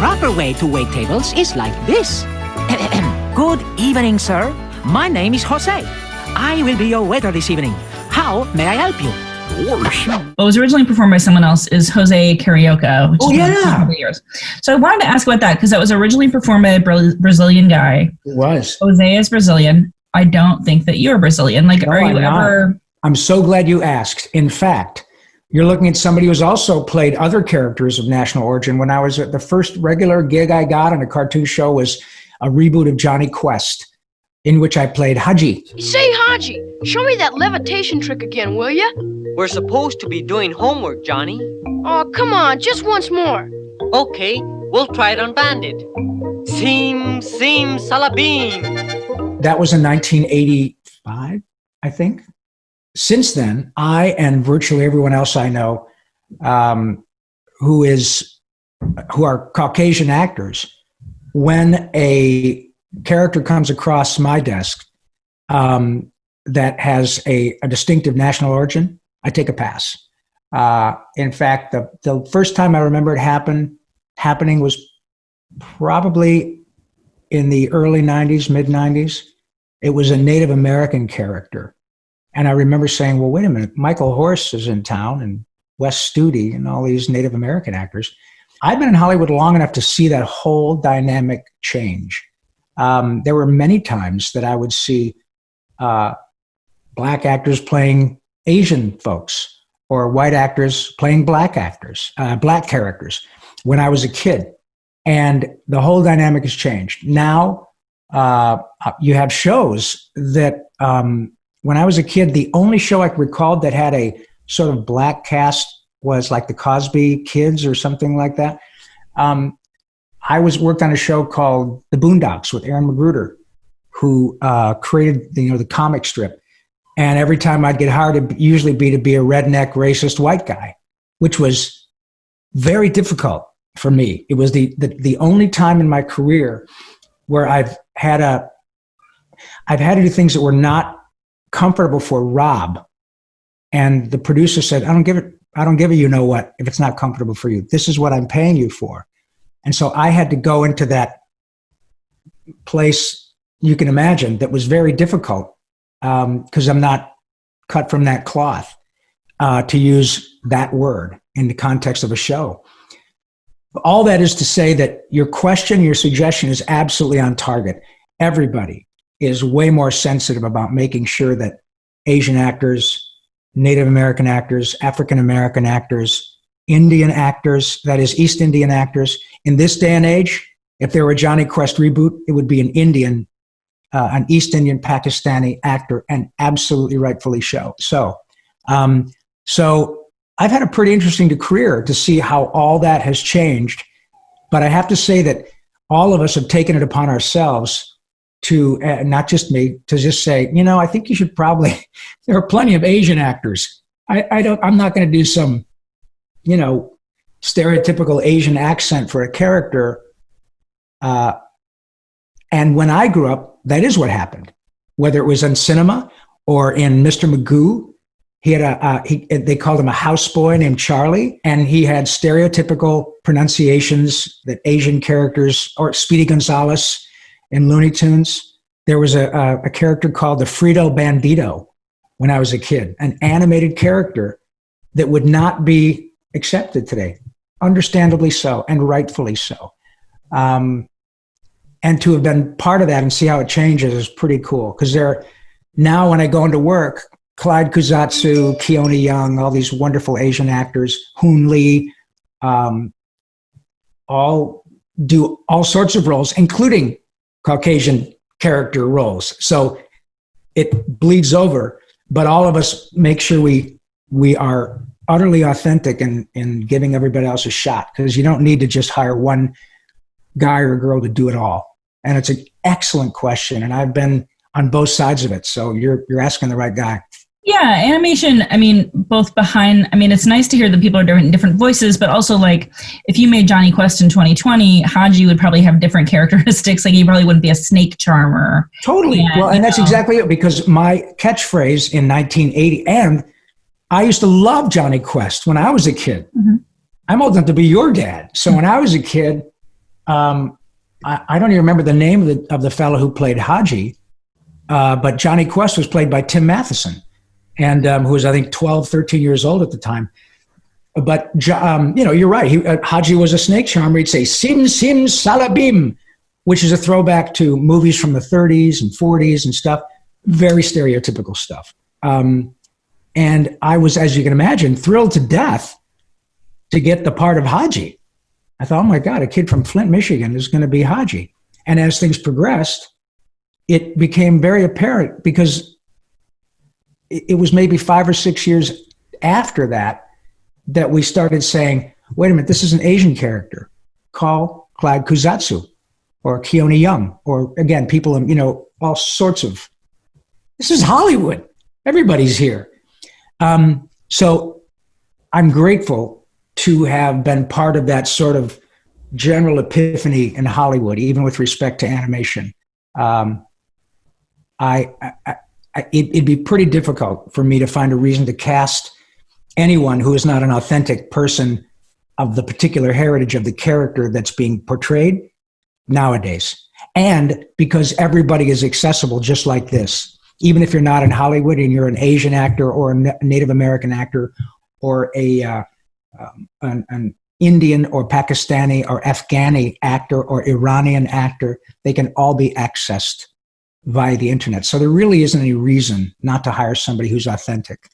proper way to wait tables is like this. Good evening, sir. My name is José. I will be your waiter this evening. How may I help you? What was originally performed by someone else is José Carioca, which is a couple of years. So I wanted to ask about that because that was originally performed by a Brazilian guy. It was. José is Brazilian. I don't think that you're Brazilian. Like, No, are you ever? I'm so glad you asked. In fact, you're looking at somebody who's also played other characters of national origin. When I was at the first regular gig I got on a cartoon show was a reboot of Johnny Quest, in which I played Haji. Say, Haji, show me that levitation trick again, will ya? We're supposed to be doing homework, Johnny. Oh, come on, just once more. Okay, we'll try it on Bandit. Sim Salabim. That was in 1985, I think. Since then, I and virtually everyone else I know who are Caucasian actors, when a character comes across my desk that has a distinctive national origin, I take a pass. In fact, the first time I remember it happening was probably in the early 90s, mid-90s. It was a Native American character. And I remember saying, well, wait a minute, Michael Horse is in town and Wes Studi and all these Native American actors. I've been in Hollywood long enough to see that whole dynamic change. There were many times that I would see black actors playing Asian folks or white actors playing black characters when I was a kid. And the whole dynamic has changed. Now you have shows that when I was a kid, the only show I recalled that had a sort of black cast was like the Cosby Kids or something like that. I worked on a show called The Boondocks with Aaron Magruder, who created the comic strip. And every time I'd get hired, it'd usually be to be a redneck, racist white guy, which was very difficult for me. It was the only time in my career where I've had to do things that were not comfortable for Rob. And the producer said, I don't give a you know what if it's not comfortable for you. This is what I'm paying you for. And so I had to go into that place you can imagine that was very difficult because I'm not cut from that cloth to use that word in the context of a show. All that is to say that your suggestion is absolutely on target. Everybody is way more sensitive about making sure that Asian actors, Native American actors, African American actors, Indian actors, that is East Indian actors. In this day and age, if there were a Johnny Quest reboot, it would be an East Indian Pakistani actor, and absolutely rightfully so. So I've had a pretty interesting career to see how all that has changed. But I have to say that all of us have taken it upon ourselves to, not just me, to just say, I think you should probably, there are plenty of Asian actors. I'm not going to do some, stereotypical Asian accent for a character. And when I grew up, that is what happened. Whether it was in cinema or in Mr. Magoo, he had they called him a houseboy named Charlie, and he had stereotypical pronunciations that Asian characters, or Speedy Gonzales in Looney Tunes. There was a character called the Frito Bandito when I was a kid, an animated character that would not be accepted today, understandably so, and rightfully so. And to have been part of that and see how it changes is pretty cool. Because now when I go into work, Clyde Kuzatsu, Keone Young, all these wonderful Asian actors, Hoon Lee, all do all sorts of roles, including Caucasian character roles. So it bleeds over, but all of us make sure we are utterly authentic in giving everybody else a shot, because you don't need to just hire one guy or girl to do it all. And it's an excellent question, and I've been on both sides of it. So you're asking the right guy. Yeah, animation, both behind, it's nice to hear that people are doing different voices, but also like if you made Johnny Quest in 2020, Haji would probably have different characteristics. Like he probably wouldn't be a snake charmer. Totally. And that's exactly it, because my catchphrase in 1980, and I used to love Johnny Quest when I was a kid. Mm-hmm. I'm old enough to be your dad. So when I was a kid, I don't even remember the name of the fellow who played Haji, but Johnny Quest was played by Tim Matheson, and who was, I think, 12, 13 years old at the time. But, you're right. Haji was a snake charmer. He'd say, Sim, Sim, Salabim, which is a throwback to movies from the 30s and 40s and stuff. Very stereotypical stuff. And I was, as you can imagine, thrilled to death to get the part of Haji. I thought, oh my God, a kid from Flint, Michigan is going to be Haji. And as things progressed, it became very apparent, because it was maybe 5 or 6 years after that we started saying, wait a minute, this is an Asian character. Call Clyde Kuzatsu or Keone Young, or again, people, all sorts of, this is Hollywood. Everybody's here. So I'm grateful to have been part of that sort of general epiphany in Hollywood, even with respect to animation. It'd be pretty difficult for me to find a reason to cast anyone who is not an authentic person of the particular heritage of the character that's being portrayed nowadays. And because everybody is accessible just like this, even if you're not in Hollywood and you're an Asian actor or a Native American actor or an Indian or Pakistani or Afghani actor or Iranian actor, they can all be accessed via the internet. So there really isn't any reason not to hire somebody who's authentic.